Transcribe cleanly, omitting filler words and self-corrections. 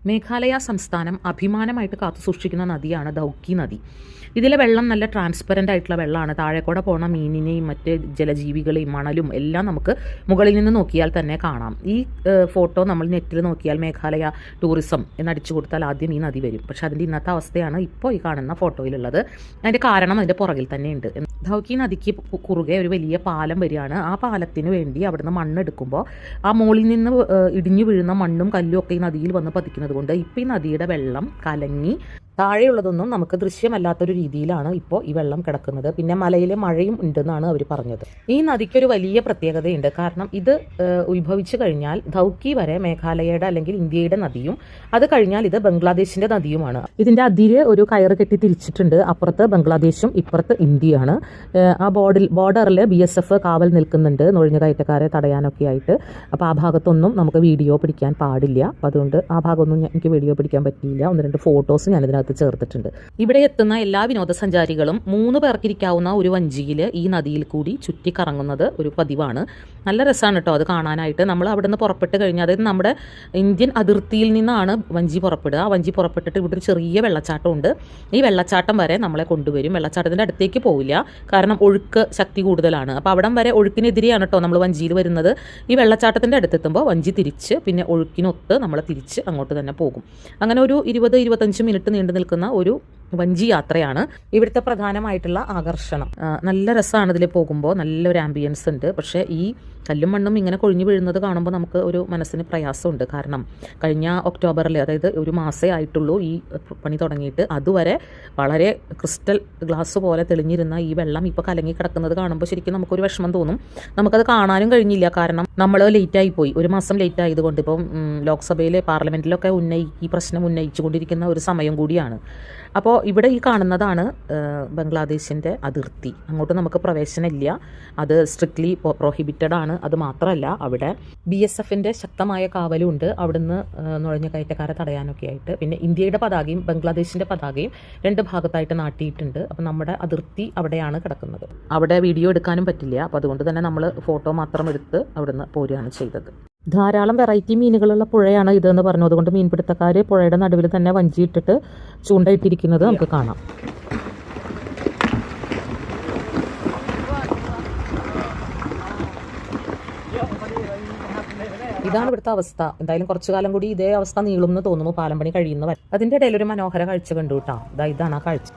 മേഘാലയ സംസ്ഥാനം അഭിമാനമായിട്ട് കാത്തുസൂക്ഷിക്കുന്ന നദിയാണ് ധൗക്കി നദി. ഇതിലെ വെള്ളം നല്ല ട്രാൻസ്പെറൻ്റ് ആയിട്ടുള്ള വെള്ളമാണ്. താഴെക്കൂടെ പോണ മീനിനെയും മറ്റ് ജലജീവികളെയും മണലും എല്ലാം നമുക്ക് മുകളിൽ നിന്ന് നോക്കിയാൽ തന്നെ കാണാം. ഈ ഫോട്ടോ നമ്മൾ നെറ്റിൽ നോക്കിയാൽ മേഘാലയ ടൂറിസം എന്നടിച്ചു കൊടുത്താൽ ആദ്യം ഈ നദി വരും. പക്ഷേ അതിൻ്റെ ഇന്നത്തെ അവസ്ഥയാണ് ഇപ്പോൾ ഈ കാണുന്ന ഫോട്ടോയിലുള്ളത്. അതിൻ്റെ കാരണം അതിൻ്റെ പുറകിൽ തന്നെയുണ്ട്. ധൗക്കി നദിക്ക് കുറുകെ ഒരു വലിയ പാലം വരികയാണ്. ആ പാലത്തിന് വേണ്ടി അവിടുന്ന് മണ്ണെടുക്കുമ്പോൾ ആ മുകളിൽ നിന്ന് ഇടിഞ്ഞു വീഴുന്ന മണ്ണും കല്ലും ഒക്കെ ഈ നദിയിൽ വന്ന് പതിക്കുന്നത് കൊണ്ട് ഇപ്പോൾ ഈ നദിയുടെ വെള്ളം കലങ്ങി താഴെയുള്ളതൊന്നും നമുക്ക് ദൃശ്യമല്ലാത്തൊരു രീതിയിലാണ് ഇപ്പോൾ ഈ വെള്ളം കിടക്കുന്നത്. പിന്നെ മലയിലെ മഴയും ഉണ്ടെന്നാണ് അവർ പറഞ്ഞത്. ഈ നദിക്കൊരു വലിയ പ്രത്യേകതയുണ്ട്. കാരണം ഇത് ഉത്ഭവിച്ചു കഴിഞ്ഞാൽ ധൗക്കി വരെ മേഘാലയയുടെ അല്ലെങ്കിൽ ഇന്ത്യയുടെ നദിയും അത് കഴിഞ്ഞാൽ ഇത് ബംഗ്ലാദേശിൻ്റെ നദിയുമാണ്. ഇതിൻ്റെ അതിര് ഒരു കയറ് കെട്ടി തിരിച്ചിട്ടുണ്ട്. അപ്പുറത്ത് ബംഗ്ലാദേശും ഇപ്പുറത്ത് ഇന്ത്യയാണ്. ആ ബോർഡറിൽ BSF കാവൽ നിൽക്കുന്നുണ്ട് നുഴഞ്ഞുകയറ്റക്കാരെ തടയാനൊക്കെ ആയിട്ട്. അപ്പോൾ ആ ഭാഗത്തൊന്നും നമുക്ക് വീഡിയോ പിടിക്കാൻ പാടില്ല. അപ്പോൾ അതുകൊണ്ട് ആ ഭാഗമൊന്നും എനിക്ക് വീഡിയോ പിടിക്കാൻ പറ്റിയില്ല. 1-2 ഫോട്ടോസ് ഞാനിതിനകത്ത് ചേർത്തിട്ടുണ്ട്. ഇവിടെ എത്തുന്ന എല്ലാ വിനോദസഞ്ചാരികളും 3 പേർക്കിരിക്കാവുന്ന ഒരു വഞ്ചിയിൽ ഈ നദിയിൽ കൂടി ചുറ്റിക്കറങ്ങുന്നത് ഒരു പതിവാണ്. നല്ല രസമാണ് കേട്ടോ അത് കാണാനായിട്ട്. നമ്മൾ അവിടെ നിന്ന് പുറപ്പെട്ട് കഴിഞ്ഞാൽ, അതായത് നമ്മുടെ ഇന്ത്യൻ അതിർത്തിയിൽ നിന്നാണ് വഞ്ചി പുറപ്പെടുക. ആ വഞ്ചി പുറപ്പെട്ടിട്ട് ഇവിടെ ഒരു ചെറിയ വെള്ളച്ചാട്ടമുണ്ട്. ഈ വെള്ളച്ചാട്ടം വരെ നമ്മളെ കൊണ്ടുവരും. വെള്ളച്ചാട്ടത്തിൻ്റെ അടുത്തേക്ക് പോവില്ല, കാരണം ഒഴുക്ക് ശക്തി കൂടുതലാണ്. അപ്പോൾ അവിടം വരെ ഒഴുക്കിനെതിരെയാണ് കേട്ടോ നമ്മൾ വഞ്ചിയിൽ വരുന്നത്. ഈ വെള്ളച്ചാട്ടത്തിൻ്റെ അടുത്തെത്തുമ്പോൾ വഞ്ചി തിരിച്ച് പിന്നെ ഒഴുക്കിനൊത്ത് നമ്മൾ തിരിച്ച് അങ്ങോട്ട് തന്നെ പോകും. അങ്ങനെ ഒരു 20-25 മിനിറ്റ് നീണ്ടു നിൽക്കുന്ന ഒരു വഞ്ചി യാത്രയാണ് ഇവിടുത്തെ പ്രധാനമായിട്ടുള്ള ആകർഷണം. നല്ല രസമാണ് ഇതിൽ പോകുമ്പോൾ. നല്ലൊരു ആംബിയൻസ് ഉണ്ട്. പക്ഷേ ഈ കല്ലും മണ്ണും ഇങ്ങനെ കൊഴിഞ്ഞു വീഴുന്നത് കാണുമ്പോൾ നമുക്ക് ഒരു മനസ്സിന് പ്രയാസമുണ്ട്. കാരണം കഴിഞ്ഞ ഒക്ടോബറിൽ, അതായത് ഒരു മാസേ ആയിട്ടുള്ളൂ ഈ പണി തുടങ്ങിയിട്ട്, അതുവരെ വളരെ ക്രിസ്റ്റൽ ഗ്ലാസ് പോലെ തെളിഞ്ഞിരുന്ന ഈ വെള്ളം ഇപ്പോൾ കലങ്ങി കിടക്കുന്നത് കാണുമ്പോൾ ശരിക്കും നമുക്കൊരു വിഷമം തോന്നും. നമുക്കത് കാണാനും കഴിഞ്ഞില്ല. കാരണം നമ്മൾ ലേറ്റായി പോയി, ഒരു മാസം ലേറ്റ് ആയതുകൊണ്ട്. ഇപ്പം ലോക്സഭയിലെ പാർലമെൻറ്റിലൊക്കെ ഈ പ്രശ്നം ഉന്നയിച്ചുകൊണ്ടിരിക്കുന്ന ഒരു സമയം കൂടിയാണ്. അപ്പോൾ ഇവിടെ ഈ കാണുന്നതാണ് ബംഗ്ലാദേശിൻ്റെ അതിർത്തി. അങ്ങോട്ട് നമുക്ക് പ്രവേശനമില്ല, അത് സ്ട്രിക്ട്ലി പ്രോഹിബിറ്റഡ് ആണ്. അത് മാത്രമല്ല അവിടെ BSFൻ്റെ ശക്തമായ കാവലും ഉണ്ട് അവിടുന്ന് നുഴഞ്ഞു കയറ്റക്കാരെ തടയാനൊക്കെ ആയിട്ട്. പിന്നെ ഇന്ത്യയുടെ പതാകയും ബംഗ്ലാദേശിൻ്റെ പതാകയും 2 ഭാഗത്തായിട്ട് നാട്ടിയിട്ടുണ്ട്. അപ്പോൾ നമ്മുടെ അതിർത്തി അവിടെയാണ് കിടക്കുന്നത്. അവിടെ വീഡിയോ എടുക്കാനും പറ്റില്ല. അപ്പോൾ അതുകൊണ്ട് തന്നെ നമ്മൾ ഫോട്ടോ മാത്രം എടുത്ത് അവിടുന്ന് പോരുകയാണ് ചെയ്തത്. ധാരാളം വെറൈറ്റി മീനുകളുള്ള പുഴയാണ് ഇതെന്ന് പറഞ്ഞു. അതുകൊണ്ട് മീൻപിടുത്തക്കാർ പുഴയുടെ നടുവിൽ തന്നെ വഞ്ചിയിട്ടിട്ട് ചൂണ്ടയിട്ടിരിക്കുന്നത് നമുക്ക് കാണാം. ഇതാണ് ഇവിടുത്തെ അവസ്ഥ. എന്തായാലും കുറച്ചു കാലം കൂടി ഇതേ അവസ്ഥ നീളും എന്ന് തോന്നുന്നു, പാലം പണി കഴിയുന്നവർ. അതിൻ്റെ ഇടയിൽ ഒരു മനോഹര കാഴ്ച കണ്ടു കേട്ടോ. ഇതാണ് ആ കാഴ്ച.